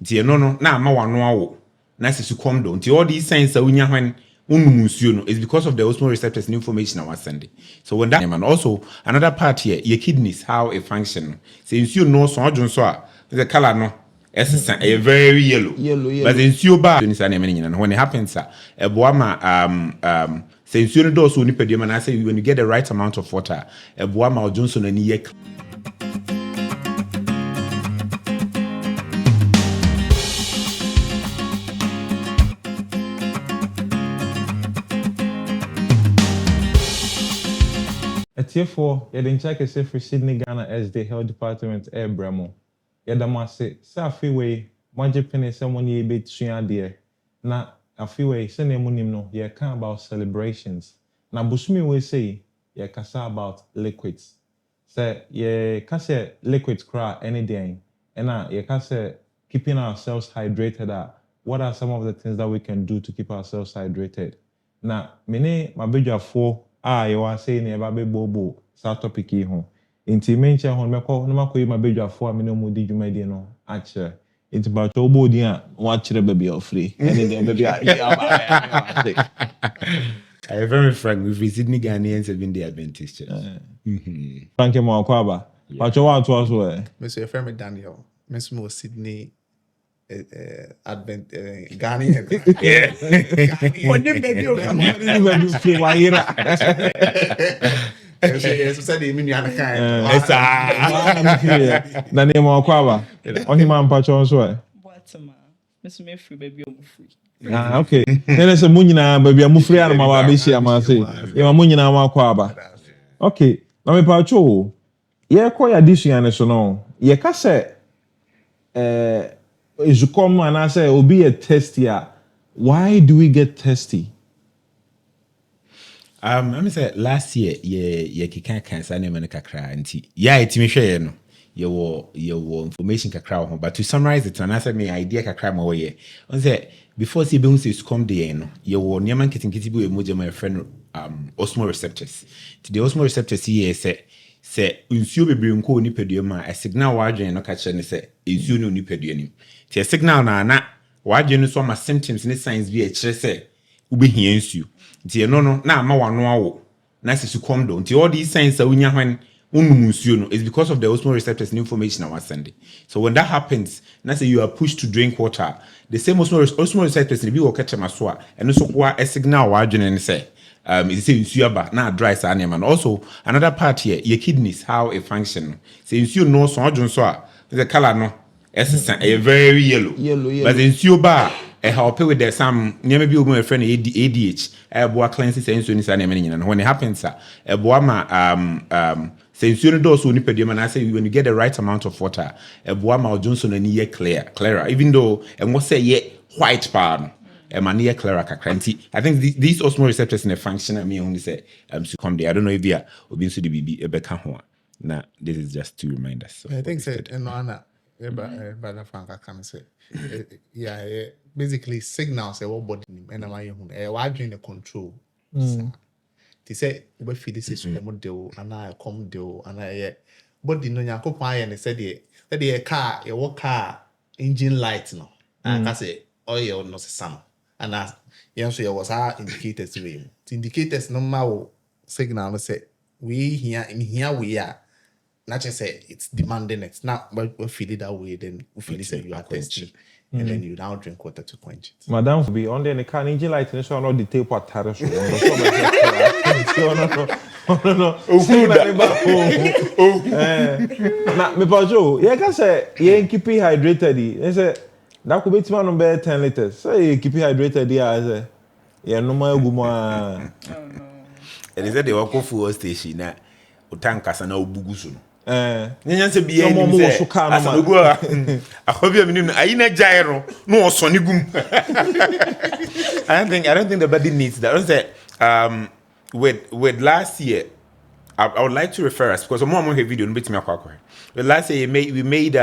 nti no na ama wano awo na sisu come down nti all these signs that unya when unumusuo no is because of the osmolar receptors and information I was sending. So when that and also another part here your kidneys how it function so you know so the color no it's a very yellow but in suba when it happens a boama since you do so nipedium and I say when you get the right amount of water a boama or Johnson and ye Therefore, you didn't check yourself for Sydney-Ghana as the health department air bremo. Yadamase, Safi way, Majapene, someone ye bit swing dear. Na a few way, send a no, ye can about celebrations. Na Bushmi will say, ye kasa about liquids. Say, ye kase liquids cry any day. And ye kase keeping ourselves hydrated. What are some of the things that we can do to keep ourselves hydrated? Na, mene, my bidja for. You are saying about bobo start topic ho inti mention ho meko no makoyi mabedwafo amene mo di dwumadi no a kire inti ba to bodi a wa kire baby ofree ene de baby a I very frank with Sydney-Ghanaians have been the Adventist. Frank mo akwaba ba cho wa to so Mr. Friend Daniel Miss Mo Sydney Ghanaian. Yeah. What the baby of Yes, said the mini and kind. Na name akwaba ohima mpacho so Whatama Miss me free baby o free. Okay. Then say mu nyina baby amu free arma wa be share ma say. E ma mu nyina ma akwaba. Okay. Na me pacho ye ko ya disua ne so no. Ye ka say is come and I say obi a testy. Why do we get testy? Let me say last year ye kika cancer name and kakra nti. Yeah, it me share no. Your information kakra ho but to summarize it and I say me idea kakra ma we on say before see be say come there no your nyaman kitikiti bi emoji my friend osmolar receptors. To the osmolar receptors here say nsuo bebre nko nipadua ma a signal wadwen no ka kire ne say nsuo no nipadua nim. Ti signal na wadwen no so ma symptoms ne signs bi a kire say ubehia nsuo. Ti no na ama wano awo na sisu come down. Ti all these signs that unya when unumusuo no is because of the osmolar receptors and information I was sending. So when that happens, na say you are pushed to drink water, the same osmolar receptors be wo catch maso a eno so kwa a signal wadwen ne say is say nsuo aba na dry sa na man. Also another part here your kidneys how it function. Say nsuo no so odwon so a the color no it's a very yellow. But the nsuo ba help with the some near maybe my friend ADH boa cleanses nsuo ni sa na man nyina. When it happens boa ma since you do so nipedium and I say when you get the right amount of water boa ma Johnson and ye clearer even though and what say ye white pan near clearer kakranti. I think these osmolar receptors in a function I mean only say to come there. I don't know if you are obi so the BB ebeka ho. Now this is just to remind us. I think say no ana brother Frank can say yeah basically signals what body and am I why doing the control. They say we feel this is the model and I come do and I body no yakopan and said the car your car engine light no and I say oil no some and as yes so was our indicators to indicators no more signal say we here in here we are not just say it's demanding it now but we feel it that way then we feel it you are thirsty and then you now drink water to quench it. Madam be on the car engine light and so not the tape what tariff. Na me pajo ye ka say ye keep hydrated e say that could be man be 10 liters say keep hydrated there say ye no ma gu mo a it is the walk fuel station na utankasa na obugu so nyen se bia ni se asabugu akobia minu ayina jairo no osone gum. I don't think the body needs that. I don't say with last year I would like to refer us because more video no betimi akwa. But last year we made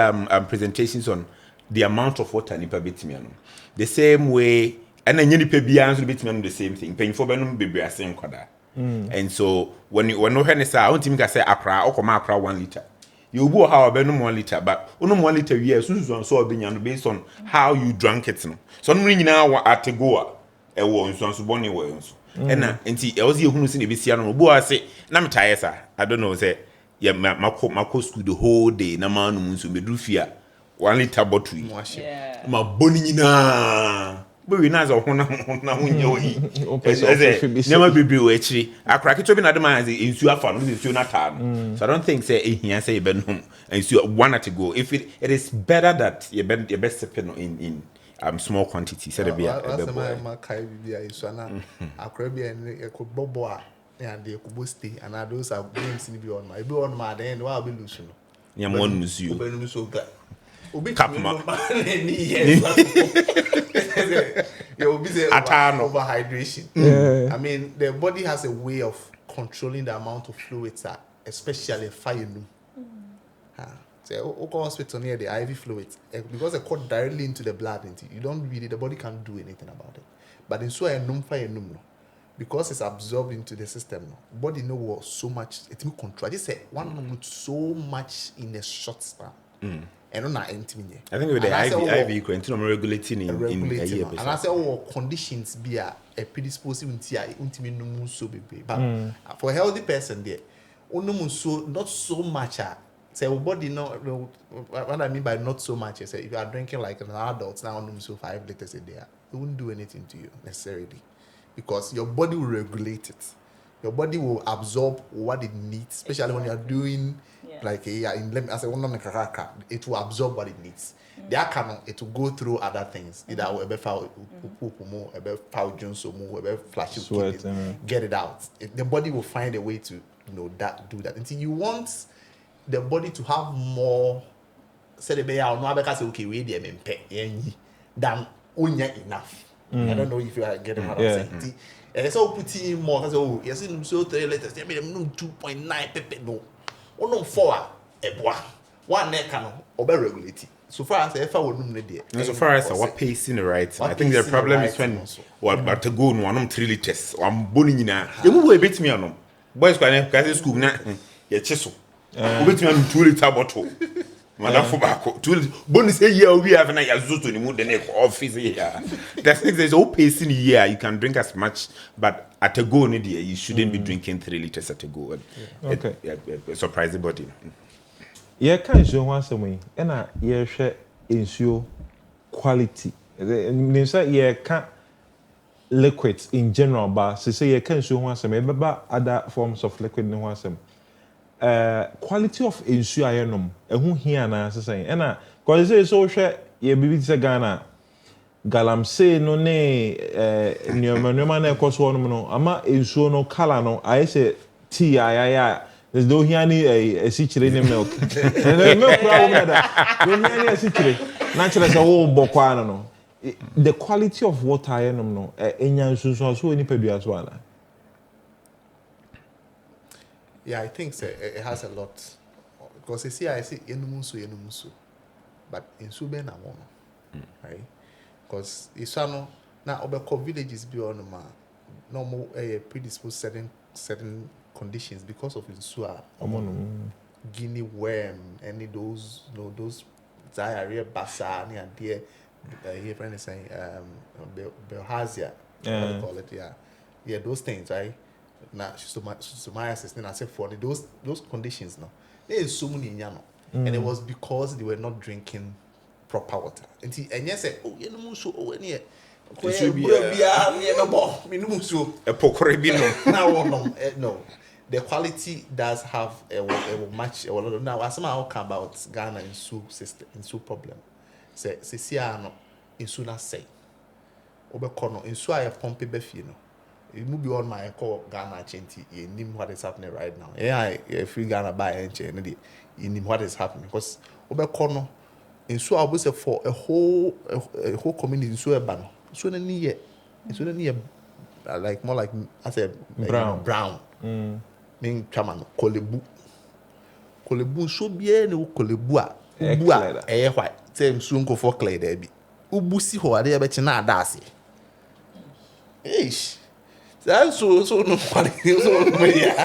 presentations on the amount of water nipa betimi ano. The same way and then nipa bia nso betimi ano the same thing. Penfo be no bebre asen kwada. And so when no hear say I want him to say akra okoma akra 1 liter. You go how about 1 liter, but only 1 liter years soon so based on how you drank it. No, so I'm ringing now at the goa. A woman so bonny ones. And I was here who see the BC. Boy, I say, I'm tired, sir. I don't know, say, yeah, my school the whole day, no man, so be do fear 1 liter bottle. Yeah. My bonny na. But we know when never be actually. I crack it up in other man in Sua Farm, this is not time. So I don't think say here say Ben home and you want to go. If it is better that you best spend in small quantity. So be a my kai bibia so na akrabia and bobo and they could stay and those are games in be on my then why be lose no. Yeah, one lose you. You'll be overhydration. Yeah. I mean, the body has a way of controlling the amount of fluids, especially fire. So, hospital near the IV fluids because they cut directly into the blood. You don't really, the body can't do anything about it. But in so a fire because it's absorbed into the system. Body know so much. It will control. I just say one so much in a short span. And not intimate. I think with the IV continue regulating in a year. And I say all conditions be a predisposing to intimate so big. But for a healthy person there, not so much. Say body not what I mean by not so much is if you are drinking like an adult now so 5 liters a day, it won't do anything to you necessarily. Because your body will regulate it. Your body will absorb what it needs, especially when you are doing like it will absorb what it needs. That cannot it will go through other things. Either will be foul jones or more, flash get it out. The body will find a way to do that. Until you want the body to have more say the bear no because okay we dey than enough. I don't know if you are getting what I'm saying. So putting more because yes so 3 liters they made 2.9 pepe no. No 4 one neck can over-regulate it. So far as if I would know so far as what pace in the right. I think the problem is when what to go no 3 liters. I'm bullying na. You move a bit me on. Boys can because school na ya chisel. You bit me on 2 liter bottle. Madam for back 2 bonus a year we have na ya zuto ni mu the neck office here. There's all pace in a year you can drink as much but at a go you shouldn't be drinking 3 liters at a go. Okay. Surprising body. Yeah, can't show one some and I share ensure quality. Yeah, can't liquids in general, but say you can't show one some but other forms of liquid no one some. Quality of ensure ironum and who here na say and because say so share ye bibi say Ghana galamsey no ne nyoma na ekoso no ama ensure no color no I say tea there's no here ni a sichire ni milk and milk problem that no here ni a sichire naturally say wo bokwa no the quality of water ironum no enya nsunsun so ni pedua so ana. Yeah, I think so. It has a lot because you see, I see yenumunsu, but in Sube na one, right? Because isano na obeko villages be on normal predisposed certain conditions because of insua, guinea worm, any those diarrhea, basa, any idea. Here, friend is saying bilharzia, what do call it? Yeah, those things, right? Now, psoriasis, then I said for those conditions now. There is so many and it was because they were not drinking proper water. And yes, said, oh, you know, so any it should be no. The quality does have a match. Now, as somehow come about Ghana in system in problem. Say, no in sooner say. Obekono in so I pump befino. You move on my call Ghana Chinti, you know what is happening right now. Yeah, if you Ghana buy and you know what is happening because Obekono in so I was for a whole community in so a ban. So near like more like I said brown. Mean chairman Kolebu so bien no Kolebua white same soon go for clay there be Ubusi ho ade be na adase. Eish. So no quality so no yeah.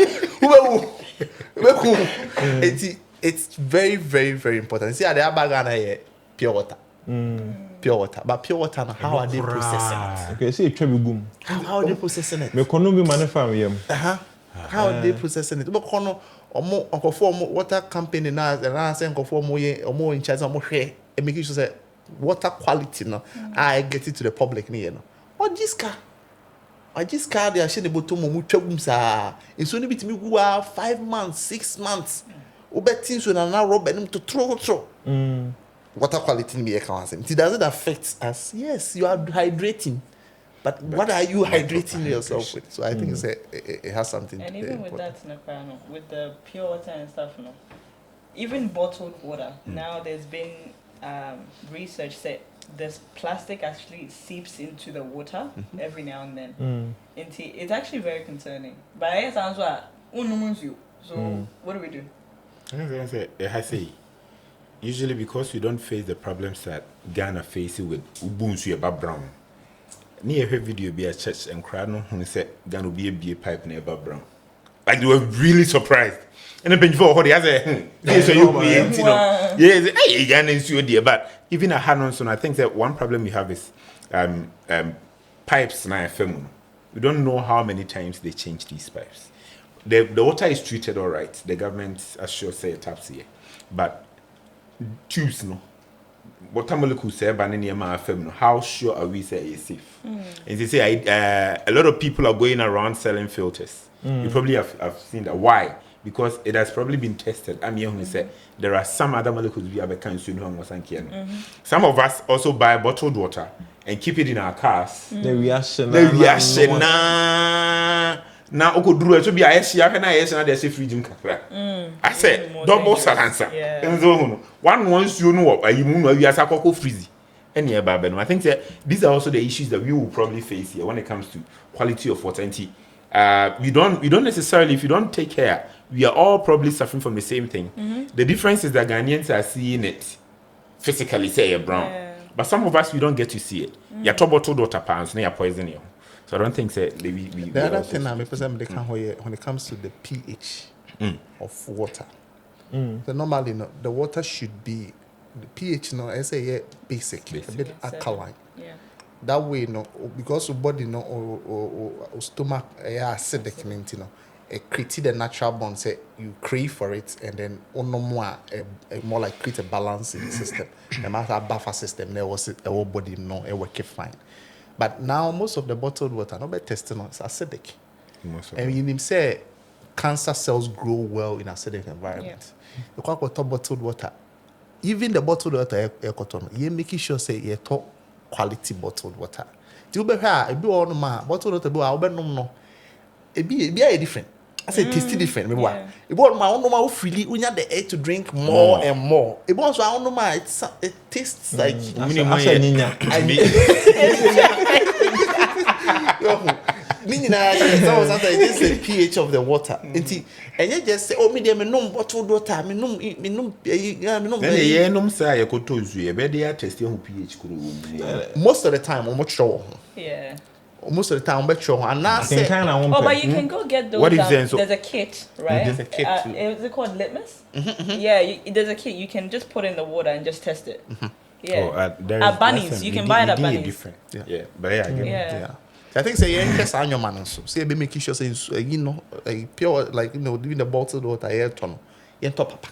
Eti it's very, very, very important. See, at the Abagana, pure water. Pure water. But pure water, how are they processing it? Okay, see, Trevi boom. How are they processing it? Me kono bi manufam yam. How are they processing it? But kono omo for water company now, and I say for more in charge of more share and making sure say water quality no I get it to the public near no. What this car? I just car they are showing the bottom of mutuum sa. It's only bit me go 5 months, 6 months. Things when now rob to throw. Water quality in the account. It doesn't affect us. Yes, you are hydrating. But what are you hydrating yourself with? So I think it has something. And even with that, with the pure water and stuff, even bottled water. Now there's been research that this plastic actually seeps into the water every now and then. It's actually very concerning. But I guess I'm so what do we do? I say, usually because we don't face the problems that Ghana faces with Ubuntu about brown. Near her video be a church and crowd no who said Ghana will be a pipe never brown. Like they were really surprised. And then before what they say, so you know, yes, hey, Ghana is your dear. But even a Hanon, I think that one problem we have is pipes na FM. We don't know how many times they change these pipes. The water is treated all right. The government assures say taps here, but tubes no. Water molecules say banana ma FM no. How sure are we say it's safe? And they say a lot of people are going around selling filters. You probably have seen that. Why? Because it has probably been tested. I'm here who say there are some other molecules we have a Some of us also buy bottled water and keep it in our cars. The reaction. Now, Oko Drew, it should be a SCR and I say free gym kakra. I said, double salansa. One once you know, you move, you are Sakoko freezy. And yeah, Babeno. I think that these are also the issues that we will probably face here when it comes to quality of water. We don't necessarily, if you don't take care, we are all probably suffering from the same thing. The difference is that Ghanaians are seeing it physically, say, brown. But some of us, we don't get to see it. You're bottled water pounds, you're poisoning. So I don't think that the other thing I'm when it comes to the pH of water. So normally the water should be the pH I say basic, a bit alkaline. Yeah. That way because your body or stomach acidic create the natural bond say you crave for it and then more like create a balance in the system. No matter buffer system there was our body it work fine. But now most of the bottled water, not by testing, it's acidic. And you say cancer cells grow well in acidic environment. You can't talk bottled water. Even the bottled water, you're making sure say you talk quality bottled water. Do you be here? If you want ma bottled water, I'll be no. It be different. I say tasty different. Maybe why? If you want ma, I don't freely. We need the air to drink more and more. If you want so, I don't know ma. It tastes like. Meaning sometimes this is the pH of the water. And you just say, oh, me no bottled water, me no. Say I could tell you, better testing pH. Most of the time, I'm not sure. Yeah. Most of the time, I'm not sure. And now say, but you can go get those. What is there's a kit, right? There's a kit. Is it called litmus? Yeah, there's a kit. You can just put in the water and just test it. Yeah. At Bunnies, you can buy it at Bunnies. Yeah, but yeah. I think say yes, annual man so. Say be making sure say pure like doing the bottled water air ton. Yen top papa.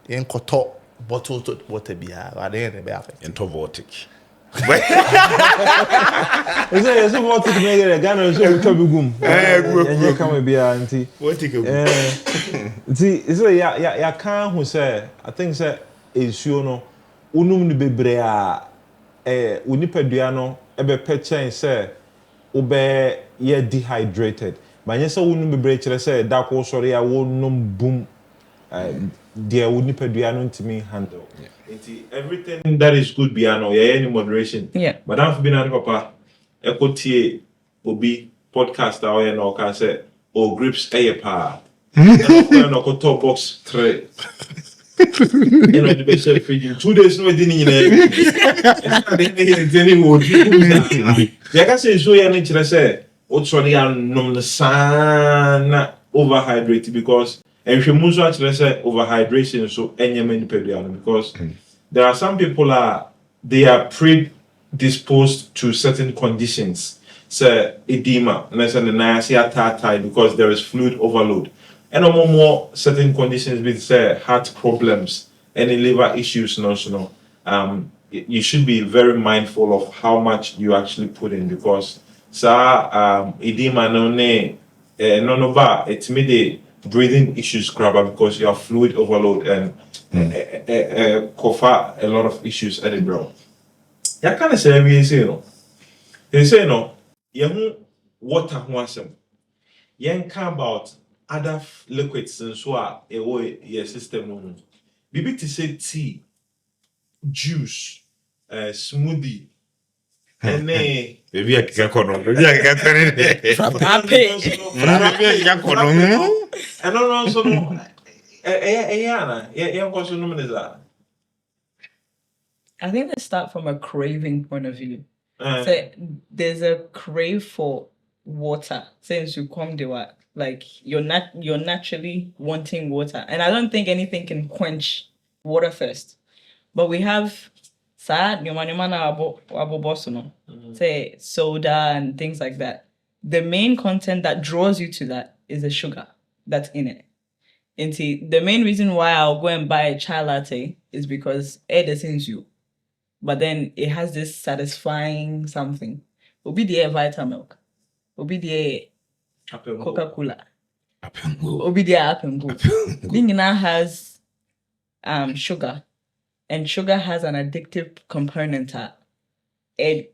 Yen koto bottled water bia. At the end be affect. Into vortic. Is it so what to make the Ghana so to be gum. And come be auntie. Vortic. See, is ya can who say I think say is you know unum ni bebre a unipadua no ebe pechen say ube ye dehydrated. But yes, I wouldn't be breaking. Say that was sorry. I won't boom. There wouldn't be able to me handle. Everything that is good, piano. Yeah, any moderation. Yeah. But I've been at Papa. Equity obi podcast. I know can say or grips a pa. No top box 3. You know the best fridge. 2 days no didn't can say so ya nature say what sorry am no sana overhydrated because And if you move actually say overhydration, so any many because there are some people they are predisposed to certain conditions. Say edema, let's say the because there is fluid overload. And no more certain conditions with say heart problems, any liver issues, you should be very mindful of how much you actually put in because edema it's made the breathing issues grabber because you have fluid overload and cover a lot of issues at the bro. Ya kind of say we say they say you water wasem. You about other liquids and so your system Bibi to say tea, juice, smoothie, and Maybe I can call on. Maybe I can turn it. and also I think let's start from a craving point of view. So there's a crave for water since you come to work. Like you're naturally wanting water, and I don't think anything can quench water thirst. But we have say soda and things like that. The main content that draws you to that is the sugar that's in it. And see, the main reason why I'll go and buy a chai latte is because it doesn't you. But then it has this satisfying something. Will be the Vitamilk. Will be the Coca-Cola. Will be the Apple. Lingina has sugar. And sugar has an addictive component. So I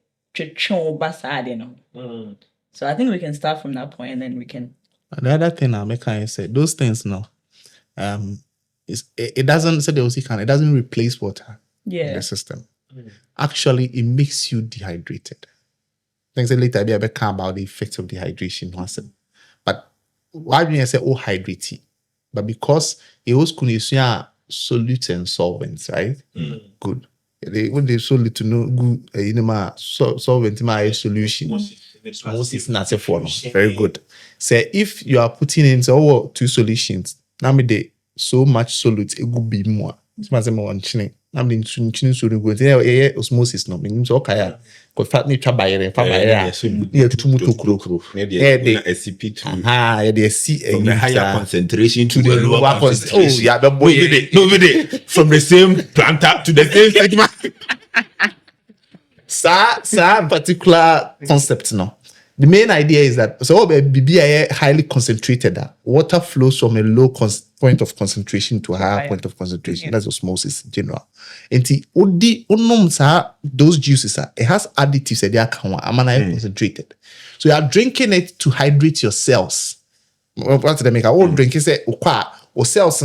think we can start from that point and then we can. The other thing I make say those things it doesn't say it doesn't replace water in the system. Actually, it makes you dehydrated. Things later I'll be about the effects of dehydration. But why do you say hydrating? But because it was condition solutes and solvents, right? Good. When they solute to know good solvent my solution. Most is not a form. Very good. Say if you are putting in two solutions, now me so much solute it could be more. It's more on chilling. I'm in so good. There osmosis no means okay. Because fat me try by near to mutu kuro. SCP2. They see from the higher concentration to the lower concentration. Oh yeah, but boy, no, from the same planter to the same segment. Sa particular concept no. The main idea is that so BBI highly concentrated. Water flows from a low point of concentration to a higher point of concentration. Yeah. That's osmosis in general. And those juices it has additives that they are concentrated. So you are drinking it to hydrate your cells. What they make a drink is or cells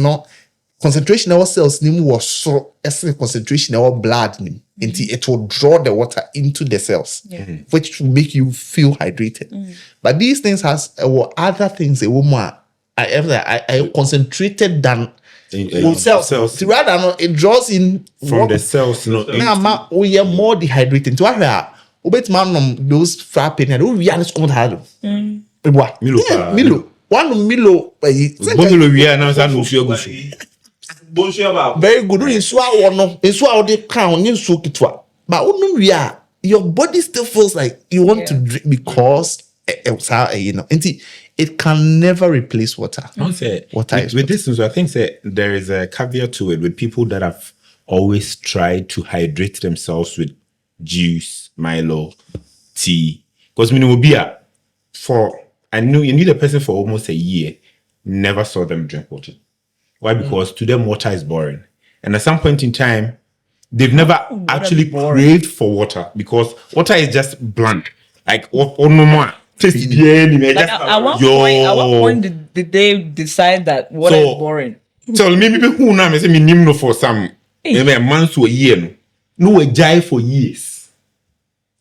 concentration of our cells was so concentration of our blood until it will draw the water into the cells, which will make you feel hydrated. But these things has other things a woman I concentrated than cells. Rather it draws in from the cells. Now we are more dehydrated. To our those frapping and we are just hard. Milo. One Milo very good. In the crown, in but your body still feels like you want to drink because it can never replace water. With this, I think there is a caveat to it with people that have always tried to hydrate themselves with juice, Milo, tea. Because I knew you need a person for almost a year, never saw them drink water. Why? Because to them water is boring. And at some point in time, they've never actually craved for water because water is just bland. Like at one point did they decide that water is boring? So maybe who now say me nimno for some maybe a month to a year. No a jai for years.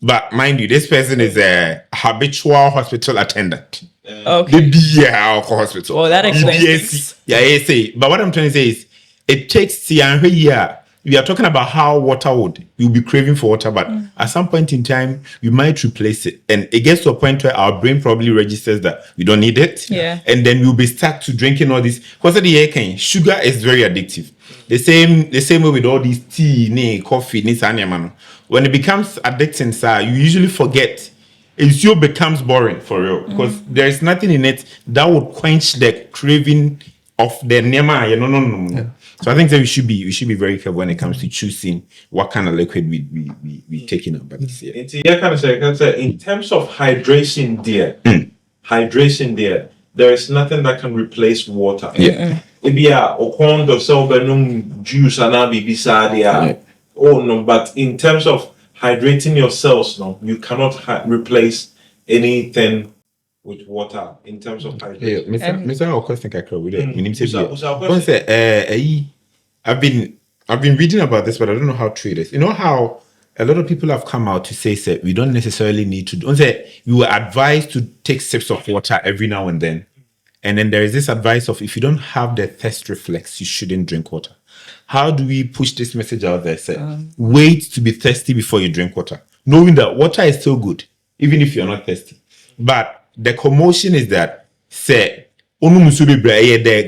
But mind you, this person is a habitual hospital attendant. Okay. They be our hospital. Oh, that explains. Yeah, say. But what I'm trying to say is, it takes a year we are talking about how water would, you'll be craving for water, but at some point in time, we might replace it. And it gets to a point where our brain probably registers that we don't need it. Yeah. And then we'll be stuck to drinking all this. Because sugar is very addictive. The same way with all these tea, coffee, when it becomes addicting, sir, you usually forget. It still becomes boring for real. Because there is nothing in it that would quench the craving of the nema. No. So I think that we should be very careful when it comes to choosing what kind of liquid we taking up. But In terms of hydration, there is nothing that can replace water. Yeah. Maybe juice and oh no, but in terms of hydrating your cells, no, you cannot replace anything with water in terms of hydration. Mr. question with Usa- it. I've been reading about this, but I don't know how true it is. You know how a lot of people have come out to say we don't necessarily need to. Say you were advised to take sips of water every now and then. And then there is this advice of if you don't have the thirst reflex, you shouldn't drink water. How do we push this message out there? Wait to be thirsty before you drink water, knowing that water is still good, even if you're not thirsty. But the commotion is that the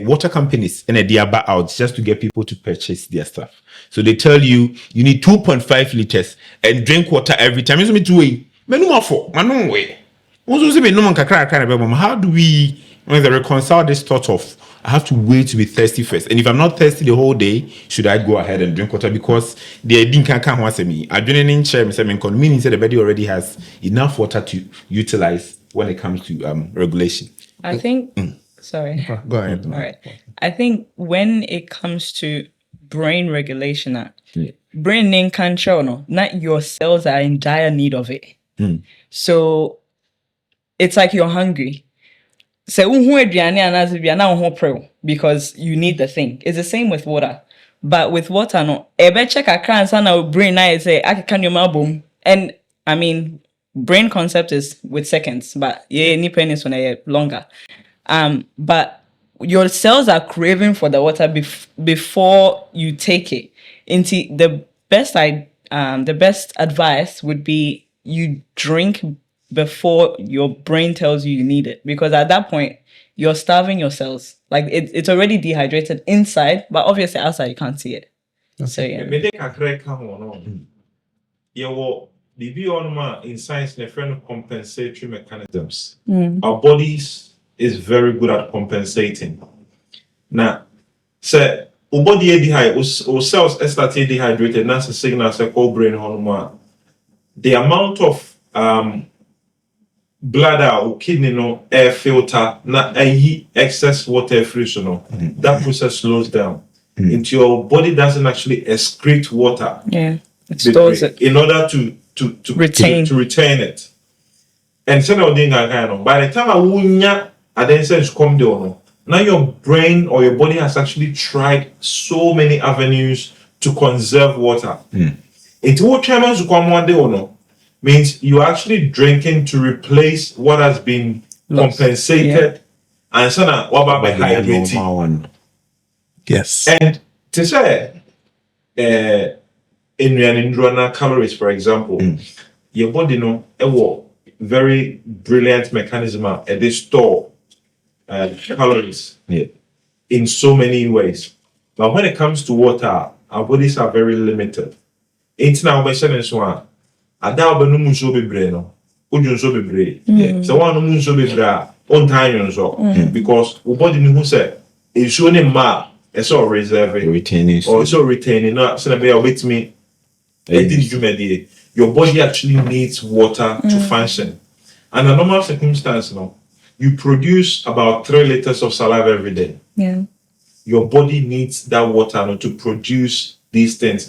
water companies and they are out just to get people to purchase their stuff. So they tell you need 2.5 liters and drink water every time. How do we reconcile this thought of I have to wait to be thirsty first? And if I'm not thirsty the whole day, should I go ahead and drink water? Because the didn't can't once me. I didn't in chair, meaning that the body already has enough water to utilize when it comes to regulation. I think sorry. Go ahead. All right. I think when it comes to brain regulation, brain name can't show no, not your cells are in dire need of it. So it's like you're hungry. So because you need the thing. It's the same with water. But with water, no, check a can sana brain I say I can your boom. And I mean brain concept is with seconds, but ni pennies when I longer. But your cells are craving for the water before you take it. Into the best advice would be you drink before your brain tells you need it, because at that point you're starving your cells. Like it's already dehydrated inside, but obviously outside you can't see it. So yeah. In science, they friend compensatory mechanisms. Our bodies is very good at compensating. Now, say body dehydrated, or cells start dehydrated. That's a signal say call brain hormone. The amount of bladder or kidney no air filter na excess water free so that process slows down until your body doesn't actually excrete water. Yeah, it stores it in order to retain it. And so now by the time I wunya adensense come down, now your brain or your body has actually tried so many avenues to conserve water. It will tremors come one day or no. Means you're actually drinking to replace what has been compensated, and so now what about hydrating? Yes. And to say, in calories, for example, your body a very brilliant mechanism and they store calories in so many ways. But when it comes to water, our bodies are very limited. It's now by saying one. Ada no munso bebre no odunso bebre so one no munso bebre on time so because we body ni hu say ensuo ne ma e so reserve retaining or so retaining no so na be wait me your body actually needs water to function. Under normal circumstance you produce about 3 liters of saliva every day. Your body needs that water to produce these things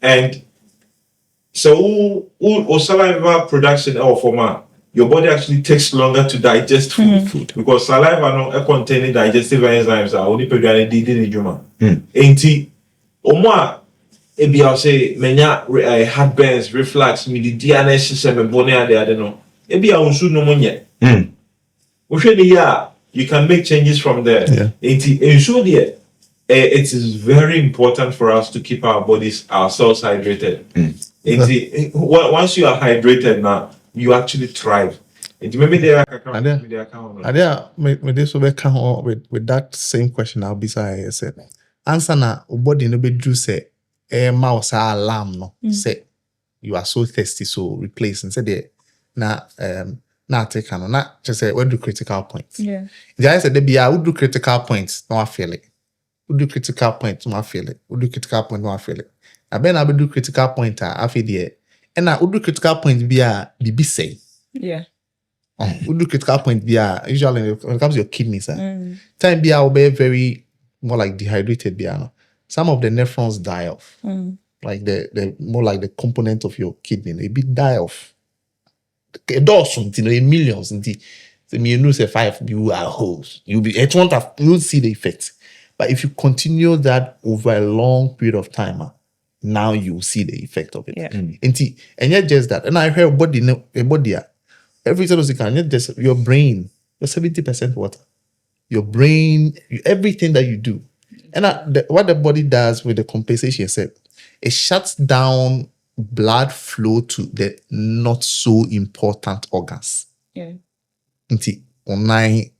and so, saliva production your body actually takes longer to digest food because saliva containing digestive enzymes are only produced in human. Enti, ebi I'll say menya heartburns, reflux, me the DNA system and bone ade no. Ebi I unsu no monye. You can make changes from there. Enti ensure there it is very important for us to keep ourselves hydrated. Once you are hydrated now, you actually thrive. Maybe there are me this will come with that same question I'll be say answer na body no be do say mouse alarm no say you are so thirsty so replace and say there na take no na just say we do critical points. Yeah. The I said there be I do critical points no I feel it. We do critical point no I feel it. We do critical point no I feel it. I ben I be do critical point I feel there. And I would do critical point be a be say. Yeah. We do critical point be a usually when it comes to your kidneys, time be will be very more like dehydrated be no. Some of the nephrons die off. Like the more like the component of your kidney, they be die off. A dozen, in millions, so you know say 5 you are holes. You'll see the effect. But if you continue that over a long period of time, now you see the effect of it. Yeah. And yet just that. And I heard a body every time you can just your brain, you're 70% water. Your brain, everything that you do. And what the body does with the compensation said, it shuts down blood flow to the not so important organs. Yeah. Online,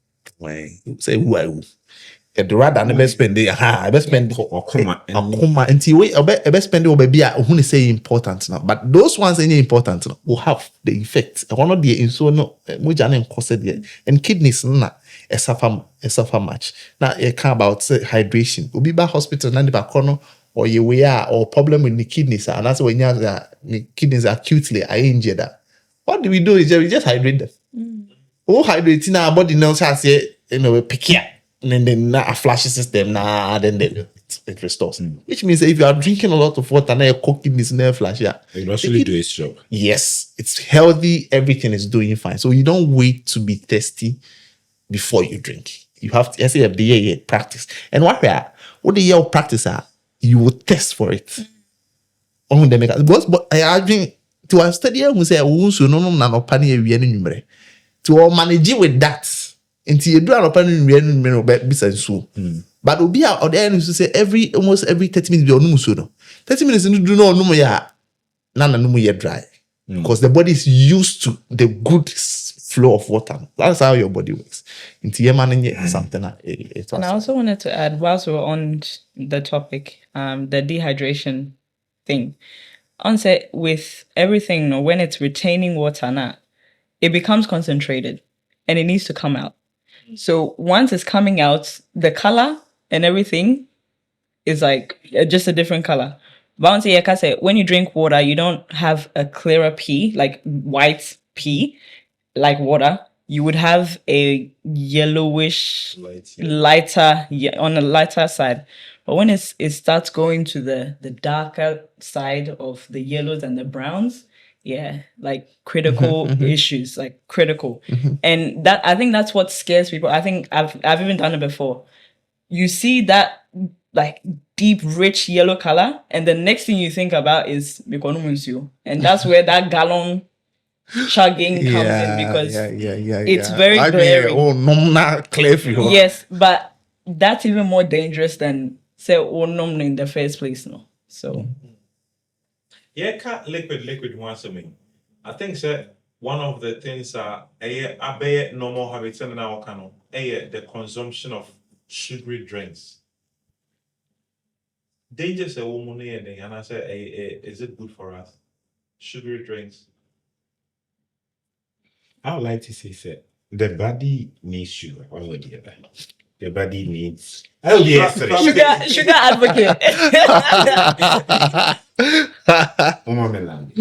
say who I will. The rather than best spend the best spend akoma until we best spend the baby who say important now, but those ones ain't important now will have the effect. One of the so no which are cause there and kidneys na suffer much. Now you care about hydration. We'll be back hospital na the back or you wear or problem with the kidneys and that's when the kidneys acutely are injured. What do we do is we just hydrate them. Hydrating our body now says pick here. And then a flash system, then it restores. Which means that if you are drinking a lot of water, now your cooking is never flash. Yeah, it actually do its job. Yes, it's healthy. Everything is doing fine. So you don't wait to be thirsty before you drink. You have to say practice. And what the year practice are, you will test for it. But I drink to a study who say no pani to manage with that. Until you do an open business. But will be out or there to say almost every 30 minutes be on 30 minutes you do no ya none no more dry. Because the body is used to the good flow of water. That's how your body works. Until you manage something. And I also wanted to add, whilst we were on the topic, the dehydration thing. Onset with everything, when it's retaining water, it becomes concentrated and it needs to come out. So once it's coming out, the color and everything is like just a different color. But when you drink water, you don't have a clearer pee, like white pee, like water. You would have a yellowish, lighter, on the lighter side. But when it starts going to the darker side of the yellows and the browns, yeah, like critical issues, like critical. And that, I think that's what scares people. I think I've even done it before. You see that like deep, rich yellow color, and the next thing you think about is Mikonomusio. And that's where that gallon chugging comes in because it's very glaring. Not clear for you. Yes, but that's even more dangerous than say in the first place, no. So yeah, can't liquid once a minute. I think that one of the things are normal habits in our canon, the consumption of sugary drinks. Dangerous a woman and I say, is it good for us? Sugary drinks. I would like to say, the body needs sugar. The body needs sugar advocate. land.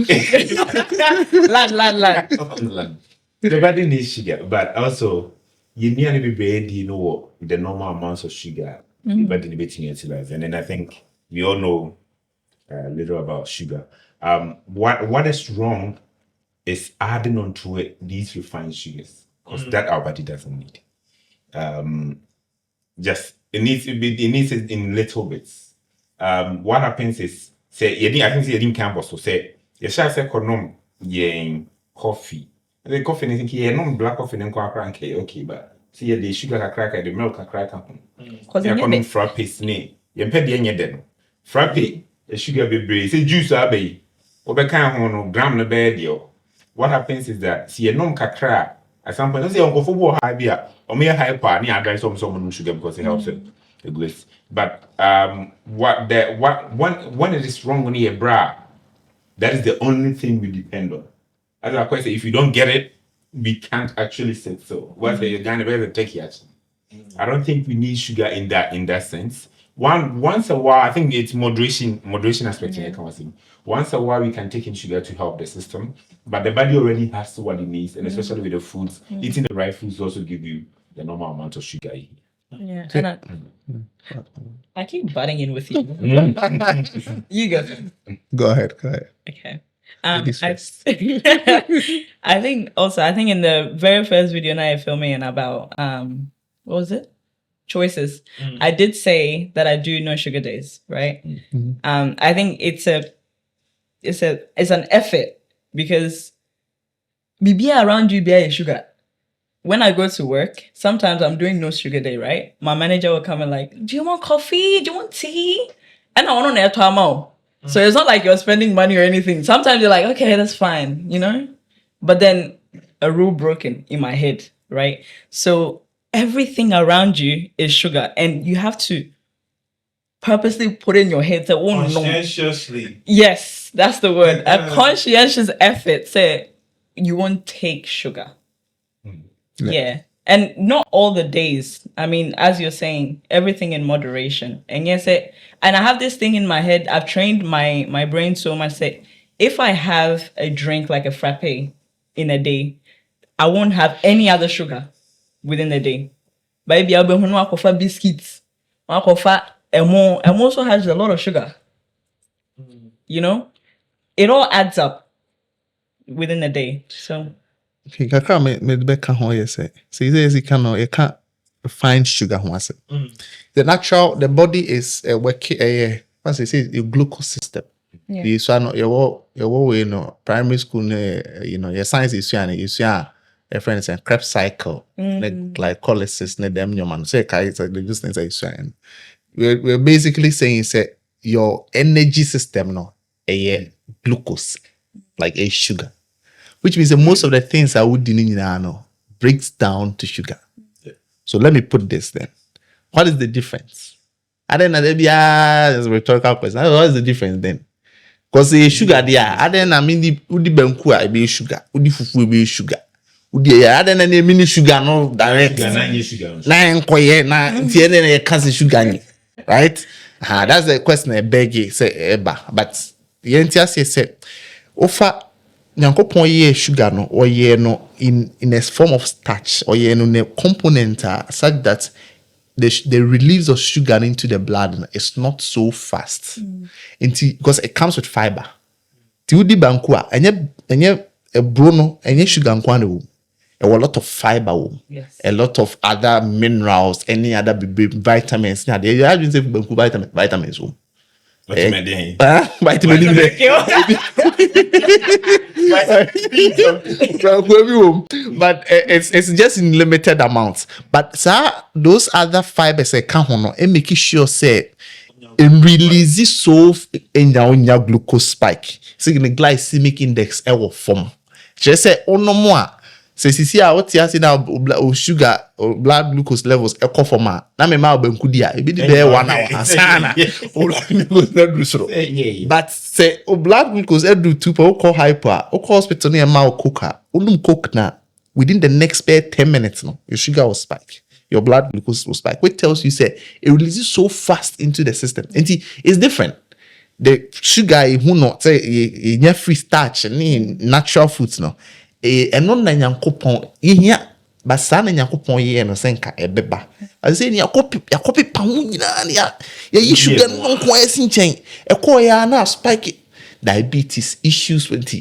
The body needs sugar, but also you need to be ready, the normal amounts of sugar. The body needs to utilize, and then I think we all know a little about sugar. What is wrong is adding onto it these refined sugars, because that our body doesn't need. Just it needs it in little bits. What happens is I think you campus so say you shall say coffee. The coffee is black coffee and okay, but See the sugar kakra the milk kakra kan. Cause Ya kono frappe sne. Ye mpe de nye de no. Frappe the sugar be say juice abe. Obeka ho no gram no be de. What happens is that see nom kakra at some point say on go high bia or me high pa ni advise some sugar because it helps it regulate. But when it is wrong on your bra, that is the only thing we depend on. As I say, if you don't get it, we can't actually say so. What's the Uganda better take it? I don't think we need sugar in that sense. Once a while, I think it's moderation aspect here. Once a while, we can take in sugar to help the system, but the body already has what it needs, and especially with the foods, eating the right foods also give you the normal amount of sugar. Yeah, and I keep butting in with you. You go. Go ahead. Okay. I think in the very first video I filming about what was it? Choices. I did say that I do no sugar days, right? I think it's an effort because be around you be sugar. When I go to work, sometimes I'm doing no sugar day, right? My manager will come and like, do you want coffee? Do you want tea? And I want to know. So it's not like you're spending money or anything. Sometimes you're like, okay, that's fine, you know? But then a rule broken in my head, right? So everything around you is sugar. And you have to purposely put in your head that, oh, no. Conscientiously. Yes, that's the word. A conscientious effort. Say, you won't take sugar. Yeah. And not all the days. I mean, as you're saying, everything in moderation. And yes, and I have this thing in my head. I've trained my brain so much that if I have a drink like a frappe in a day, I won't have any other sugar within the day. Maybe I'll be for biscuits. Emo also has a lot of sugar. You know? It all adds up within a day. So Okay, kakra me be ka ho ye say you can't find sugar ho ase. The body is a working what's it say a glucose system. yeah. So no your way no primary school your science is a friends and Krebs cycle glycolysis them your man say the just things is we're basically saying say your energy system a glucose like a sugar. Which means that most of the things I would know breaks down to sugar. So let me put this then. What is the difference? I don't know. There's a rhetorical question. What is the difference then? Because the sugar there, I don't know. The benku be sugar. The fufu be sugar. I don't know. Mini sugar no direct. Na enkoye na tiene na cancer sugar. Right? That's the question I beg say eba. But yentia say offer. Nyankopon ye sugar no or ye no in a form of starch or ye no a component such that the release of sugar into the blood is not so fast. Because it comes with fiber. Ti udi bankua enye brono enye sugar nkwane a lot of fiber Yes. a lot of other minerals, any other vitamins. Yeah, they have say vitamins. Vitamin but it's just in limited amounts. But those other fibers it make sure say it releases so in your glucose spike. So the glycemic index form. Just say more. So see what you see now sugar or blood glucose levels echo for ma. Na me ma benku dia e be there 1 hour sana. Blood glucose not do so. But say blood glucose do 2 per call hyper. O call hospital near ma cooker. Unum cook na within the next 10 minutes no your sugar will spike. Your blood glucose will spike. Which tells you say it releases so fast into the system. And it's different. The sugar who not say free starch and natural foods no. Eno na nyankopon ihia basa na nyankopon ye no senka ebeba ase ni yakopi pamu nyina ya yi sugar no ko esi nchen ya na spike diabetes issues with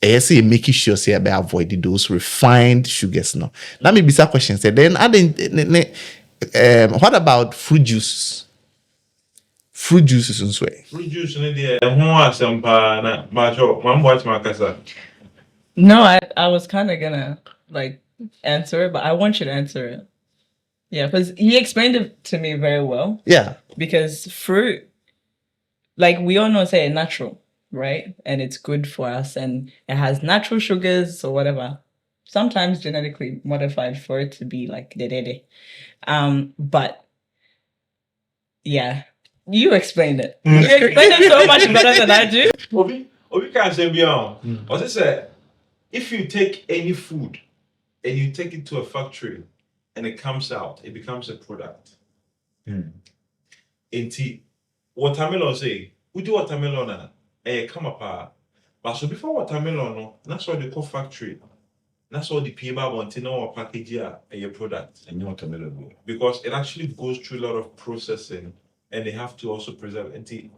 it say making sure say be avoid those refined sugars no. Let me be some question say then what about fruit juices nso Fruit juice ne de ho asempa na ma cho mambo makasa. No, I was kind of gonna like answer it, but I want you to answer it. Yeah, because he explained it to me very well. Yeah. Because fruit, like we all know, say natural, right? And it's good for us, and it has natural sugars or whatever. Sometimes genetically modified for it to be like de. But yeah, you explained it. You explained it so much better than I do. Obi can say beyond. Or say, if you take any food and you take it to a factory and it comes out, it becomes a product. Enti watermelon say, we do watermelon come up. But so before watermelon, no, that's why they call factory. That's all the people want to know or package a product. And you watermelon. Because it actually goes through a lot of processing and they have to also preserve it.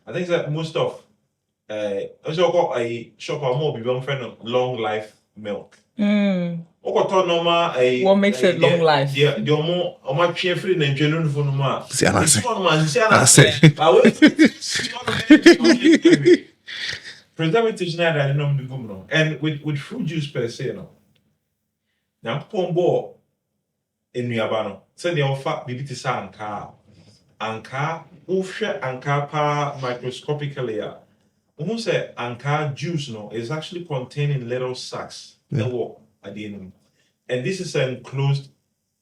I think that most of also got a shop or more be friend of long life milk. What makes it long life? The more or my chain free and general for no preservatives now that I know the gum. And with fruit juice per se, no. Now pombo in Yabano. Send your fat baby to anka ufshe anka pa microscopically. Who say anka juice no is actually contained in little sacs. At the end. And this is enclosed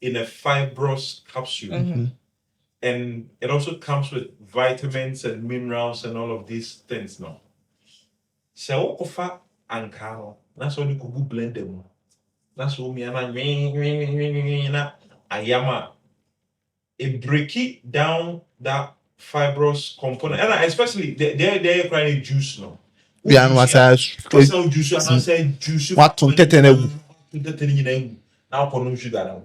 in a fibrous capsule. And it also comes with vitamins and minerals and all of these things now. So offer anka, that's why you could blend them. That's what me and I it break it down that fibrous component, and especially they're crying juice now. Yeah, and what's juice and I said juice. What to get now for sugar now.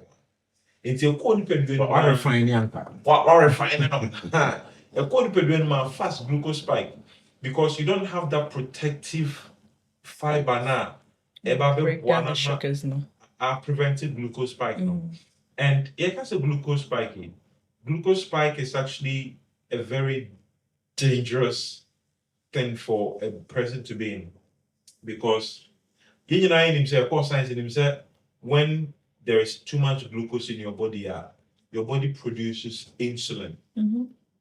It's a cold pedal. What refining anka? What refining? A cold pedal man fast glucose spike because you don't have that protective fiber now. Break down the sugars, no. Prevented glucose spike. And it has a glucose spike. Glucose spike is actually a very dangerous thing for a person to be in because when there is too much glucose in your body produces insulin,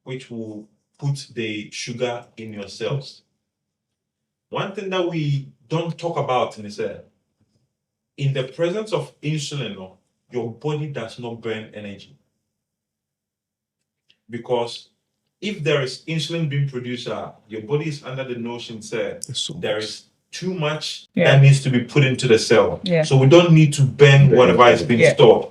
which will put the sugar in your cells. One thing that we don't talk about is that in the presence of insulin, your body does not burn energy. Because if there is insulin being produced, your body is under the notion that there is too much that needs to be put into the cell. So we don't need to burn whatever is being stored.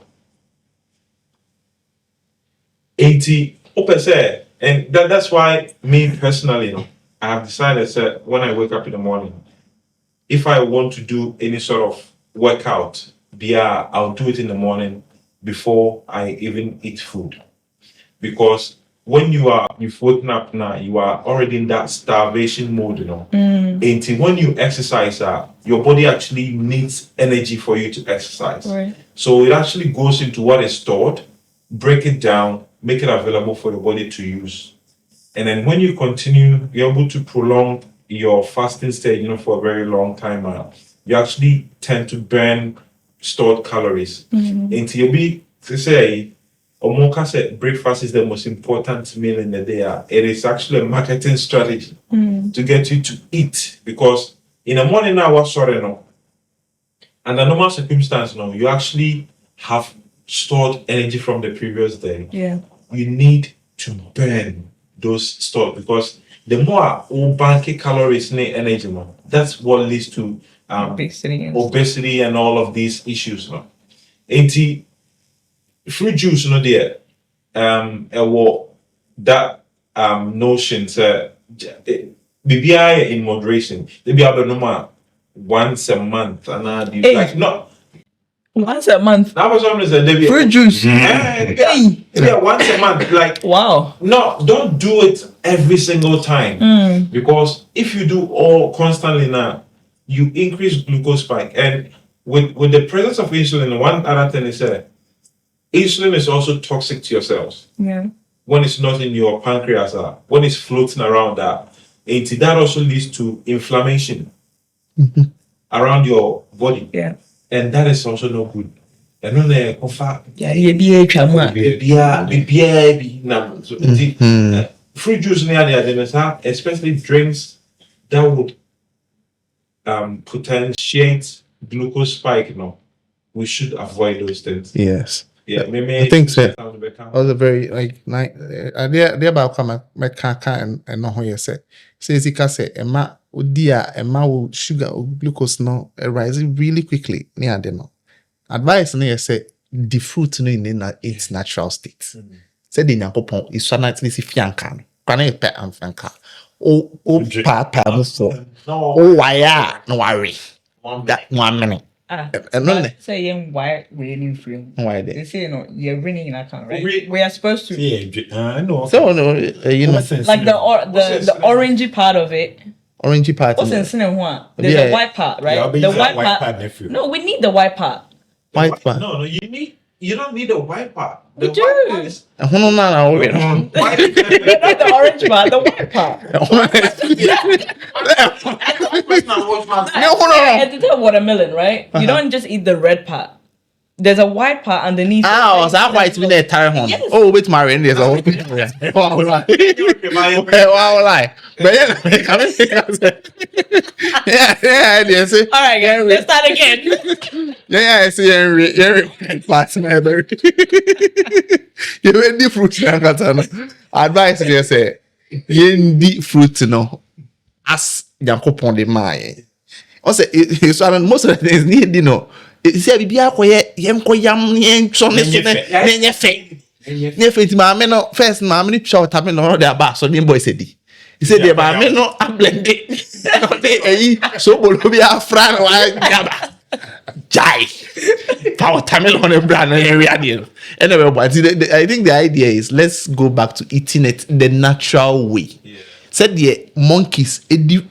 80%. And that's why me personally, I have decided that when I wake up in the morning, if I want to do any sort of workout, I'll do it in the morning before I even eat food. Because when you've woken up now, you are already in that starvation mode, And when you exercise, your body actually needs energy for you to exercise. Right. So it actually goes into what is stored, break it down, make it available for the body to use. And then when you continue, you're able to prolong your fasting state, for a very long time. You actually tend to burn stored calories. Until you'll be to say, Omoka said breakfast is the most important meal in the day. It is actually a marketing strategy to get you to eat because in the morning now, under normal circumstance, you actually have stored energy from the previous day. Yeah. You need to burn those stored because the more banky calories need energy, that's what leads to obesity and all of these issues. Fruit juice, there, that notion, BBI in moderation, they be able to once a month, and like not once a month. That was what I fruit juice. Once a month. Like wow. No, don't do it every single time because if you do all constantly now, you increase glucose spike, and with the presence of insulin, one other thing is insulin is also toxic to your cells. Yeah. When it's not in your pancreas, when it's floating around that also leads to inflammation around your body. Yeah. And that is also no good. And no ne kofa. Yeah, be a chama. Be na so fruit juice near the especially drinks that would potentiate glucose spike. No, we should avoid those things. Yes. Yeah, maybe I think so. Also very like there about come my kaka and no here say Zika say Emma dear Emma will sugar or glucose no rising really quickly near the no. Advice near say the fruit no in its natural state. Say the Yankopon is so nice if yankan. Can I pet and fanka? Oh papa so oh why no worry. That 1 minute. And no Say why we're in film. Why They they? say you're winning in account, right? We are supposed to No. So no, you know, like the orangey part of it. orangey part. What's in cinema? There's Yeah. a white part, right? Yeah, but the it's white that part. nephew. No, we need the white part. White part. No, you don't need a white part. We The do. white part is No, white. Not the orange part, the white part. It's a watermelon, right? You don't just eat the red part. There's a white part underneath. Ah, that white mean a tire home. Yes. Oh, wait, my reindeer. Wow, lie. But yeah, yes. All right, guys, let's start again. Yeah, I see Henry class never. You ready fruit na advice you say yendi fruit no as Yankopon de mai. Also so most of the things need you know. Say bibia koye yam yen so ne so ne fe. Ne fe ti ma me no first ma me ni twa watermelon no dey aba so me boy said. He said the ma me no a blend it. So bolo bi afra no wa gaba. Jai. Watermelon and brand area there. Anyway, but I think the idea is let's go back to eating it the natural way. Yeah. Said the monkeys, any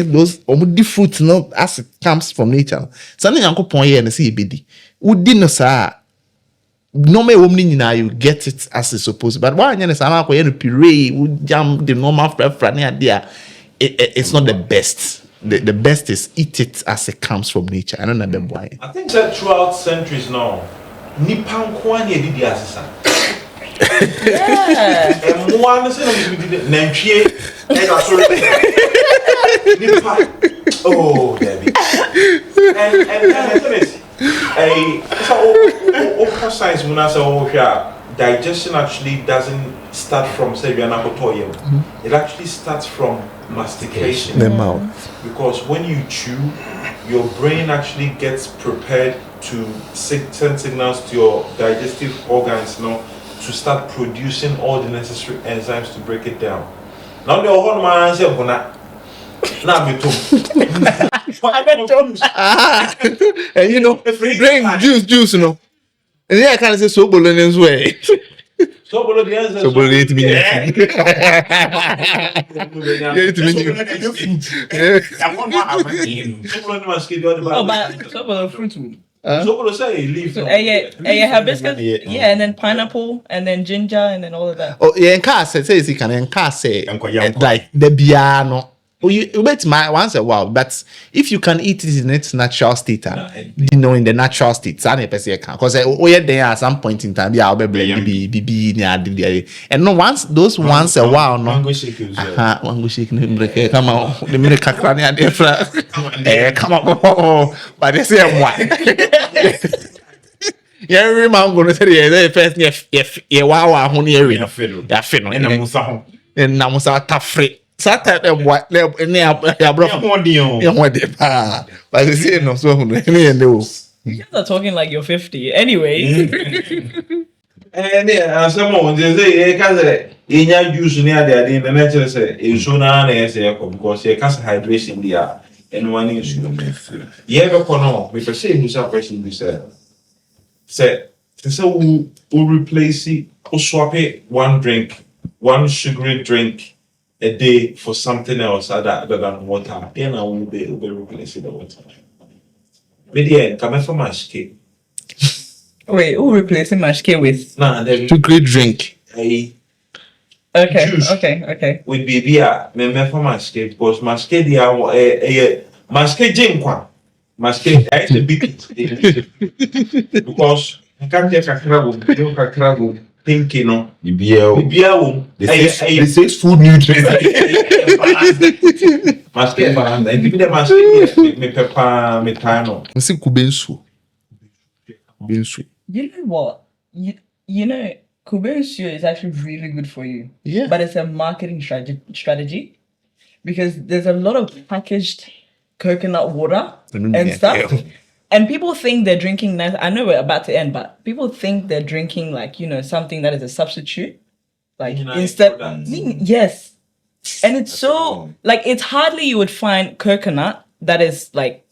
those fruit no as it comes from nature. Something Yankopon here and see bidi. Udino sa no me woman now you get it as it's supposed. But why you say na koye no puree, would jam the normal friend there. It's not the best. The best is eat it as it comes from nature. I don't know the why. I think that throughout centuries now, Nipan Kwani did the assassin. Yeah. And one is we did Nanchie. Oh, Debbie. And science when I say digestion actually doesn't start from say it actually starts from mastication. The mouth. Because when you chew, your brain actually gets prepared to send signals to your digestive organs now to start producing all the necessary enzymes to break it down. Now the whole man said, And you know, drink juice, you know. And then I can't say so bolognese way. So below the answer. So bolognese me. Oh, but some of the fruit. So below say leaf. Yeah, hibiscus. Yeah, and then pineapple, and then ginger, and then all of that. Oh, yeah, and car says he can and car say like the piano. Oh, you wait my once a while, but if you can eat it in its natural state, you know, in the natural state, because there at some point in time, yeah, I'll be and no once those once a while, no, Mango shake you. mango shake, come on, the minute crania different, come on, but they say why. Yeah, remember I'm going to say first, if wow, honey, yeah, fiddle, and I'm so, and I'm so tough. Saturday, what? Bro, yeah, what they but you see, no, so You guys are talking like you're 50. Anyway. And yeah, someone they say, "Can't juice near there." The nature say, "In sooner because you can't hydration there, and one is you." Yeah, but no, we perceive who's a person who said, so we replace it or swap it one sugary drink a day for something else other than water. Then I will be replacing the water. But yeah, come from my skin. Wait, who replacing mashke with? Nah, there to great drink. a Okay, juice. okay. With baby, me for my skin because my skin, maske jinkwa. Must I should be because you can't get a crab, pinky no. Ibiao. The six food nutrients. Must get and give me the must me pepper, me pano. Nsi kube nsuo. Kube nsuo. You know what? You know, Kube Nsuo is actually really good for you. Yeah. But it's a marketing strategy because there's a lot of packaged coconut water and stuff. And people think they're drinking nice. I know we're about to end, but people think they're drinking like, you know, something that is a substitute. Like instead, yes. And it's so like it's hardly you would find coconut that is like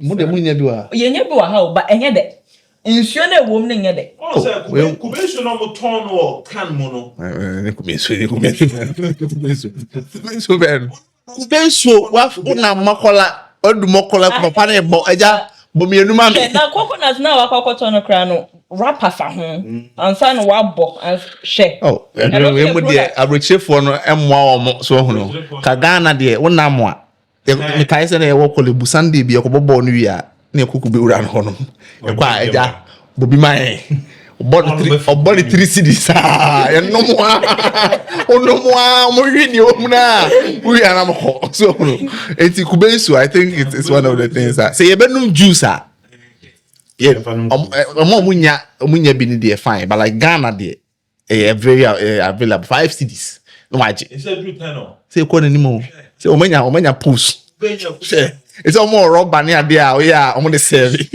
Mo de mo nya bi wa. yenye bi wa ha but enye de. Nsuo na wo mu nye de. Oh, sir, Kubensu no mo ton or can mono. Kube nsuo ben. Kube nsuo wa una makola, odu makola papa na ebo eja bo mienu ma me. Na coconut na wa kwakoto no kra no wrapper fa ho. Ansa no wa bo and share. Oh, we mo de abrochefo no emwa omo so ho no. Ka Ghana de una mo a. Me kai se na e wo kolebu Sunday bi ekobobo no wi a na ekuku be wura no ho no. E kwa eja bobi mai. Obodi 3 cities ah ya no mo a mo wi ni o mu na we are am ho so no. Enti Kubensu I think it's one of the things that say you benum juice ah. Yeah, munya bi ni dey fine, but like Ghana dey very available 5 cities. No matter. It's a good panel. Say ko na ni mo. Say omanya push. It's almost rubber near there. Oh yeah, I'm gonna serve it.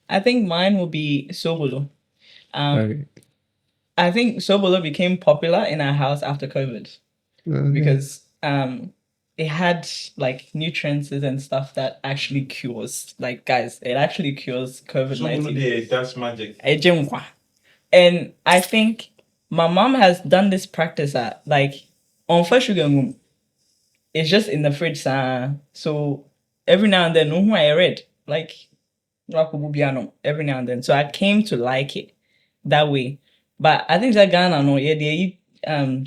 I think mine will be Sobolo. Okay. I think Sobolo became popular in our house after COVID because it had like nutrients and stuff that actually cures. Like guys, it actually cures COVID-19. That's magic. And I think my mom has done this practice at like on first sugar room. It's just in the fridge, so every now and then, no, I read like every now and then. So I came to like it that way. But I think that Ghana no, yeah, they eat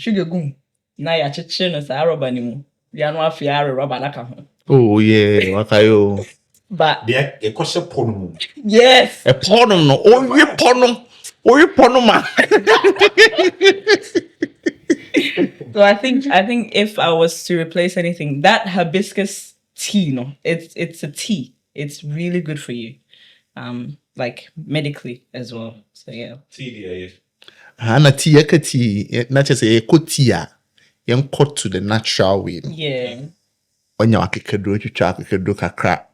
sugar gum. Na ya chichi no sa rubber ni mu. Ya no afia rubber na ka ho. Oh yeah, wakayo. But They a kose pono. yes. A pono no. Oh we pono. Oh you pono man. So I think if I was to replace anything, that hibiscus tea, no, it's a tea. It's really good for you, like medically as well. So yeah. Tea. Hana tea ekati na chese ekotia. Yen cut to the natural way. Yeah. Onya wakekedo twitwa akekedo kakra.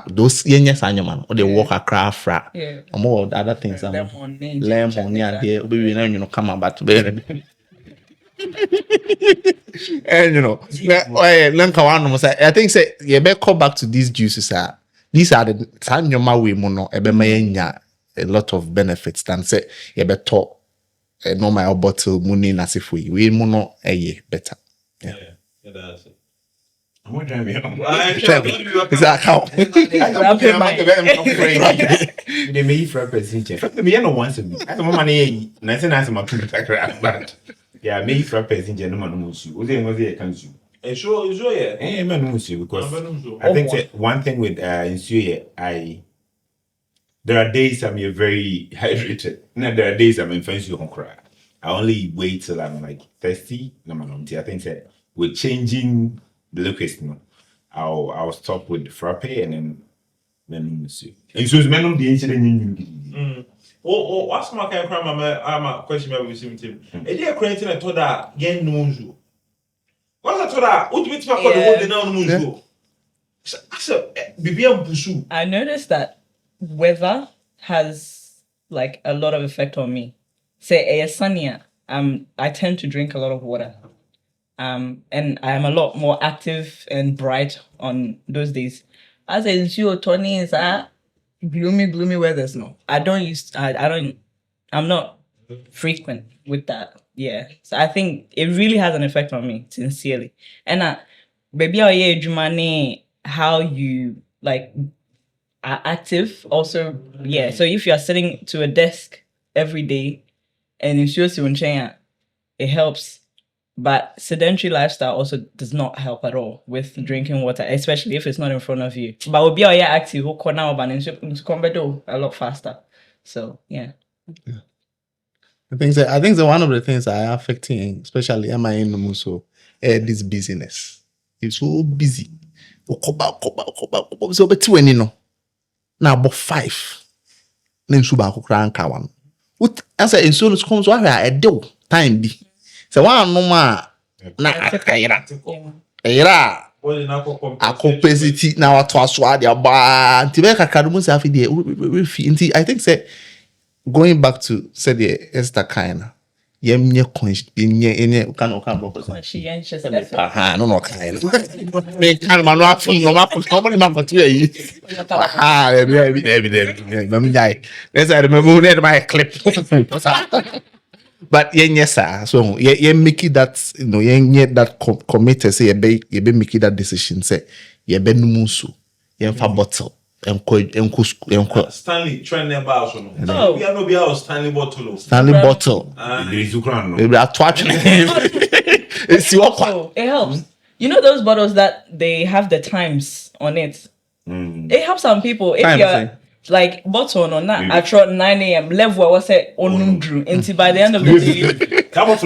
Those yenye sanyoma or they walk akra fra. Yeah. More other things. Lemon Yeah, there we know come about to be. And you know, I think say you better call back to these juices. These are the sanyoma way mono nya a lot of benefits than say you better a normal bottle money nasifui. We mono better. Yeah, that's it. I'm going to drive Is that how? They may eat for a passenger. Me, I don't want to be. I don't want money. Nice and nice, my people. But yeah, me for a passenger. No man knows you. Who's the can you? And sure, yeah. Eh, man knows you because I think that one thing with Insue, there are days I'm very hydrated. And there are days I'm in fancy on cry. I only wait till I'm like thirsty. No man, I think that with changing the liquids, no, I'll stop with the frappe and then menum soup. And so menum the incident. Oh, what's my kind of I'm a question about with him. A dear creating a told that again knows you. What's a told that? What do you talk about the now knows you? I said, I noticed that weather has like a lot of effect on me. Say a sunnier, I tend to drink a lot of water. And I am a lot more active and bright on those days. As in Tony is gloomy weathers. No, I'm not frequent with that. Yeah. So I think it really has an effect on me, sincerely. And baby, how you like are active also. Yeah. So if you are sitting to a desk every day and it helps But sedentary lifestyle also does not help at all with drinking water, especially if it's not in front of you. But we'll be active who can now a lot faster. So yeah. I think that one of the things that are affecting, especially MI in Muso, this busyness. It's so busy. So but 20 no. Now about 5. Then suba kukran kawan. What as I so no comes where I do time be. So one no ma na akayira. Ayira. Akopesity na watu aswa dia ba. Nti be kakra mu say afi dey nti I think say going back to say the Esther kind yemye can Conscientious no kind me can man no afun no ma come ma for you let's I remember when my clip but sir so ye make it that ye that committed say ye be make that decision say ye be no musu ye fa bottle Stanley trend number also no. We are no be our Stanley bottle. Stanley bottle. There is Ukraine. We are twatching. It helps. You know those bottles that they have the times on it. It helps some people if you're like bottle on that at 9 a.m. level I was say on until by the end of the day. Come on.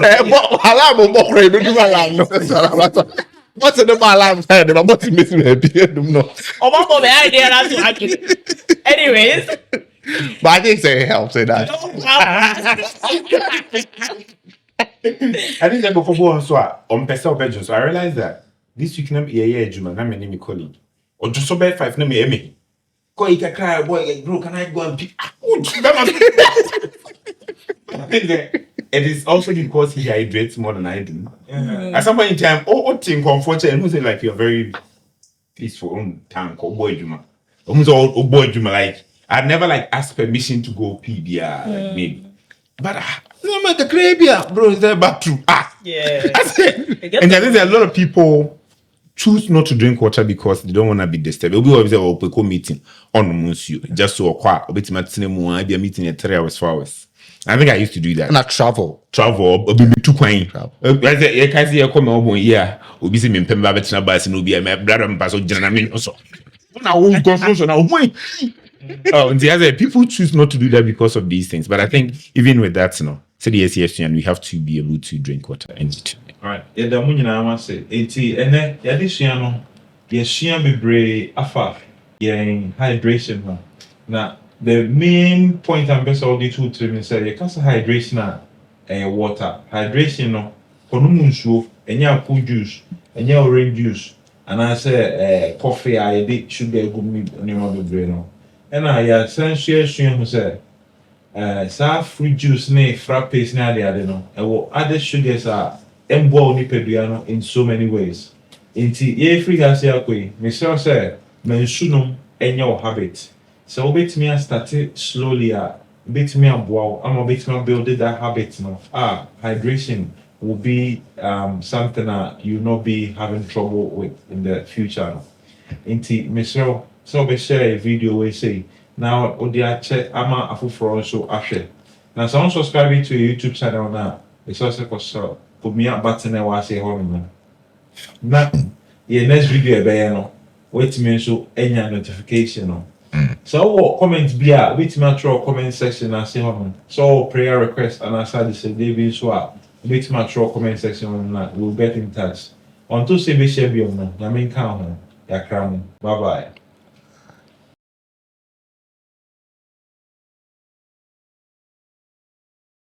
What's the alarm? I'm not missing a period. No. Anyways. But I think it helps in that. I think that before going so on personal bedroom, so I realized that this week na Juma na me name colleague. Or just so bad 5 na me. Go you can cry boy bro can I go and pick it is also because he hydrates more than I do. At some point in time, thing comforted and who say like you're very peaceful on tank or boy Juma. Almost all boy Juma like I'd never like ask permission to go PBR like maybe. But no man the crabia bro is that back to Yeah. And I think there are a lot of people choose not to drink water because they don't want to be disturbed. We'll be always a meeting on Monsieur just so a bit be a meeting at 3 hours, 4 hours. I think I used to do that. Not travel. Or be too quiet. I can't see a come over here. We'll be seeing me Pemba Betina Bass and will be my brother and Paso General also. Now, won't go through now. Oh, and the other people choose not to do that because of these things. But I think even with that, say the SCFC and we have to be able to drink water and eat. All right. Yeah, the money I want to say. And yeah, this year no. Yes, be brave. Afa. Yeah, hydration now. The main point I'm best all the two to me say you can't say hydration and water. Hydration no. Konumunsu, enya apple juice, enya orange juice, and I say coffee. I did sugar good me on the brain no. And I essentially who say sa fruit juice ne frappes ne ade no. And other sugars are embo ni peduano in so many ways. Inti ye free gas ya koi. Me say mensunom enya habit. So bit me start it slowly bit me wow. I'm a bit me build that habit now. Hydration will be something that you'll not be having trouble with in the future. Inti myself so be share a video we say now odia check ama afufro also ahwe. Now someone subscribe to your YouTube channel now. It's also for put me up button and watch it home. Now your next video be no wait me so any notification no. So what comments be at wait me throw comment section and say home. So prayer request and I said this David so wait me throw comment section and we'll get in touch. Until say be share be on na main count ya crown. Bye bye.